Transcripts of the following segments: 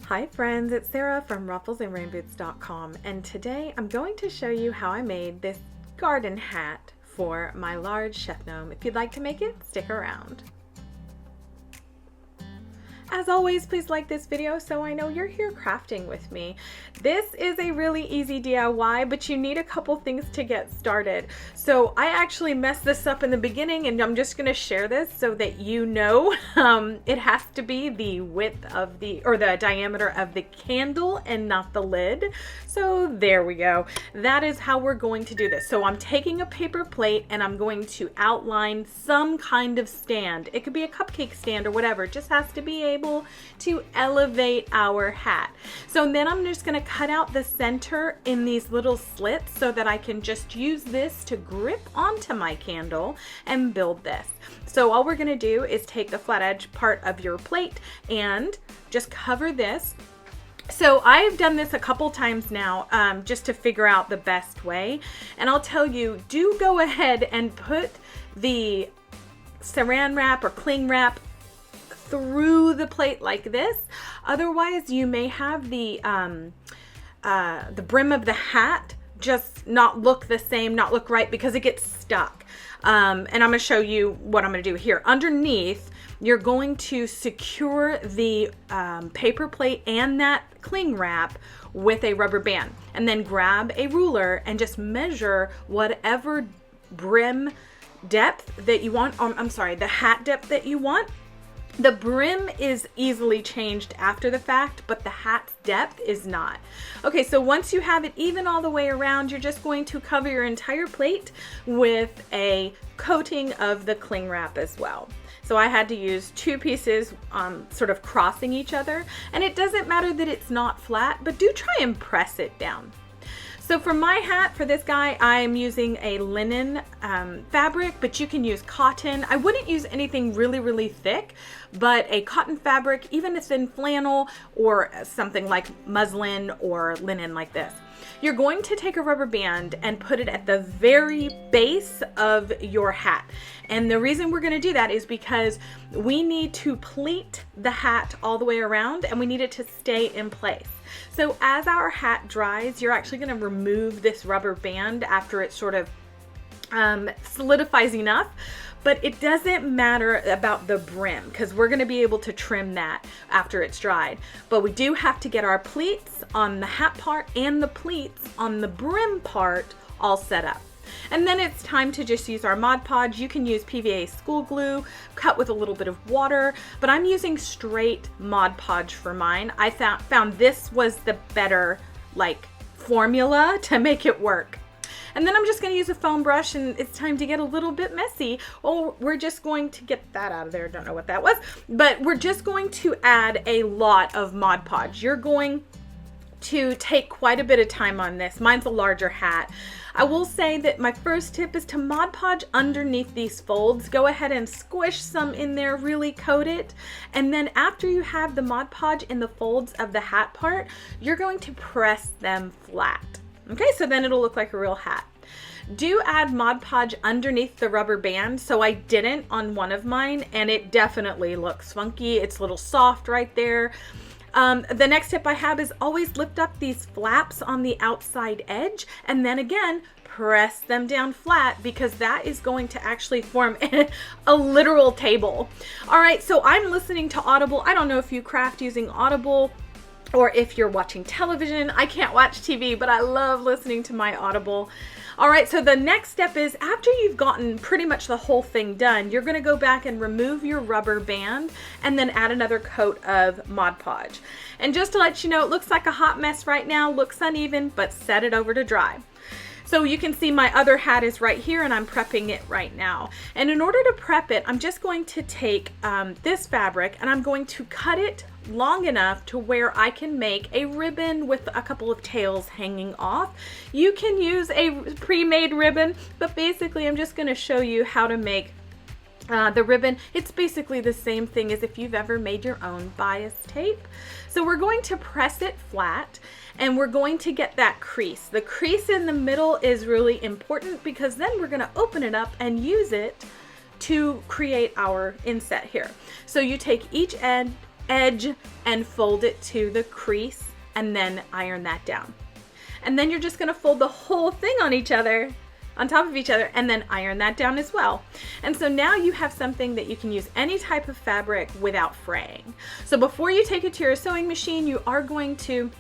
Hi friends, it's Sarah from rufflesandrainboots.com, and today I'm going to show you how I made this garden hat for my large chef gnome. If you'd like to make it, stick around. As always, please like this video so I know you're here crafting with me. This is a really easy DIY, but you need a couple things to get started. So I actually messed this up in the beginning, and I'm just going to share this so that you know it has to be the width of the diameter of the candle and not the lid. So there we go. That is how we're going to do this. So I'm taking a paper plate and I'm going to outline some kind of stand. It could be a cupcake stand or whatever. It just has to be able to elevate our hat. So then I'm just going to cut out the center in these little slits so that I can just use this to grip onto my candle and build this. So all we're going to do is take the flat edge part of your plate and just cover this. So I've done this a couple times now just to figure out the best way, and I'll tell you, do go ahead and put the saran wrap or cling wrap through the plate like this. Otherwise you may have the brim of the hat just not look the same, not look right, because it gets stuck. And I'm going to show you what I'm going to do here. Underneath, you're going to secure the paper plate and that cling wrap with a rubber band, and then grab a ruler and just measure whatever brim depth that you want. The hat depth that you want. The brim is easily changed after the fact, but the hat's depth is not. Okay, so once you have it even all the way around, you're just going to cover your entire plate with a coating of the cling wrap as well. So I had to use two pieces sort of crossing each other, and it doesn't matter that it's not flat, but do try and press it down. So for my hat, for this guy, I'm using a linen fabric, but you can use cotton. I wouldn't use anything really, really thick, but a cotton fabric, even if it's in flannel or something like muslin or linen like this. You're going to take a rubber band and put it at the very base of your hat. And the reason we're going to do that is because we need to pleat the hat all the way around, and we need it to stay in place. So as our hat dries, you're actually going to remove this rubber band after it sort of solidifies enough. But it doesn't matter about the brim, because we're going to be able to trim that after it's dried. But we do have to get our pleats on the hat part and the pleats on the brim part all set up. And then it's time to just use our Mod Podge. You can use PVA school glue, cut with a little bit of water, but I'm using straight Mod Podge for mine. I found this was the better formula to make it work. And then I'm just going to use a foam brush, and it's time to get a little bit messy. Oh, we're just going to get that out of there. Don't know what that was, but we're just going to add a lot of Mod Podge. You're going to take quite a bit of time on this. Mine's a larger hat. I will say that my first tip is to Mod Podge underneath these folds. Go ahead and squish some in there, really coat it. And then after you have the Mod Podge in the folds of the hat part, you're going to press them flat. Okay, so then it'll look like a real hat. Do add Mod Podge underneath the rubber band. So I didn't on one of mine, and it definitely looks funky. It's a little soft right there. The next tip I have is always lift up these flaps on the outside edge, and then again, press them down flat, because that is going to actually form a literal table. All right, so I'm listening to Audible. I don't know if you craft using Audible or if you're watching television. I can't watch TV, but I love listening to my Audible. All right, so the next step is, after you've gotten pretty much the whole thing done, you're going to go back and remove your rubber band and then add another coat of Mod Podge. And just to let you know, it looks like a hot mess right now, looks uneven, but set it over to dry. So you can see my other hat is right here, and I'm prepping it right now. And in order to prep it, I'm just going to take this fabric, and I'm going to cut it long enough to where I can make a ribbon with a couple of tails hanging off. You can use a pre-made ribbon, but basically I'm just going to show you how to make the ribbon. It's basically the same thing as if you've ever made your own bias tape. So we're going to press it flat, and we're going to get that crease. The crease in the middle is really important, because then we're going to open it up and use it to create our inset here. So you take each end edge and fold it to the crease and then iron that down. And then you're just gonna fold the whole thing on top of each other and then iron that down as well. And so now you have something that you can use any type of fabric without fraying. So before you take it to your sewing machine, you are going to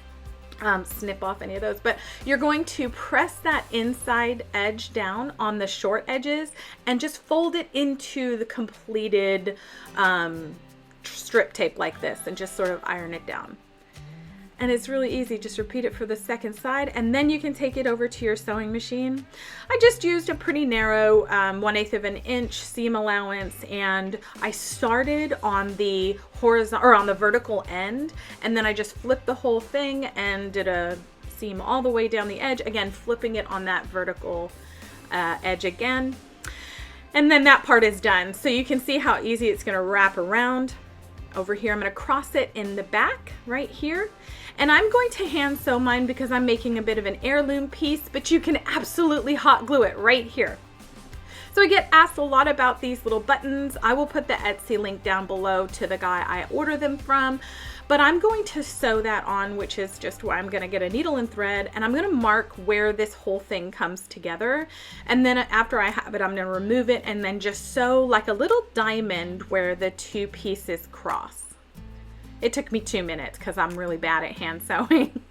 snip off any of those, but you're going to press that inside edge down on the short edges and just fold it into the completed strip tape like this and just sort of iron it down. And it's really easy. Just repeat it for the second side and then you can take it over to your sewing machine. I just used a pretty narrow 1/8 of an inch seam allowance, and I started on the horizontal or on the vertical end, and then I just flipped the whole thing and did a seam all the way down the edge, again flipping it on that vertical edge again. And then that part is done. So you can see how easy it's going to wrap around. Over here I'm going to cross it in the back right here, and I'm going to hand sew mine because I'm making a bit of an heirloom piece, but you can absolutely hot glue it right here. So I get asked a lot about these little buttons. I will put the Etsy link down below to the guy I order them from, but I'm going to sew that on, which is just where I'm going to get a needle and thread, and I'm going to mark where this whole thing comes together. And then after I have it, I'm going to remove it and then just sew like a little diamond where the two pieces cross. It took me 2 minutes because I'm really bad at hand sewing.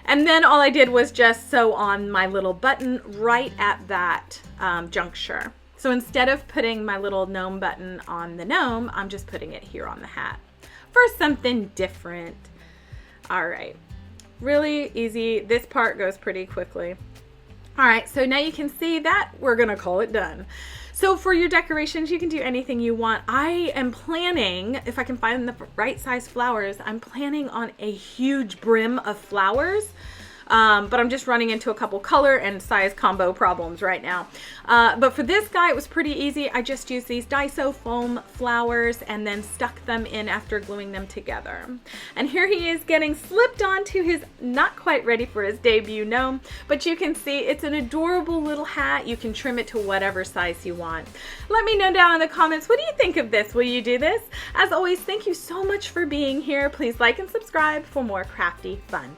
And then all I did was just sew on my little button right at that juncture. So instead of putting my little gnome button on the gnome, I'm just putting it here on the hat for something different. All right, really easy. This part goes pretty quickly. All right, so now you can see that we're gonna call it done. So for your decorations, you can do anything you want. I am planning, if I can find the right size flowers, I'm planning on a huge brim of flowers. But I'm just running into a couple color and size combo problems right now. But for this guy, it was pretty easy. I just used these Daiso foam flowers and then stuck them in after gluing them together. And here he is getting slipped onto his not quite ready for his debut gnome, but you can see it's an adorable little hat. You can trim it to whatever size you want. Let me know down in the comments, what do you think of this? Will you do this? As always, thank you so much for being here. Please like and subscribe for more crafty fun.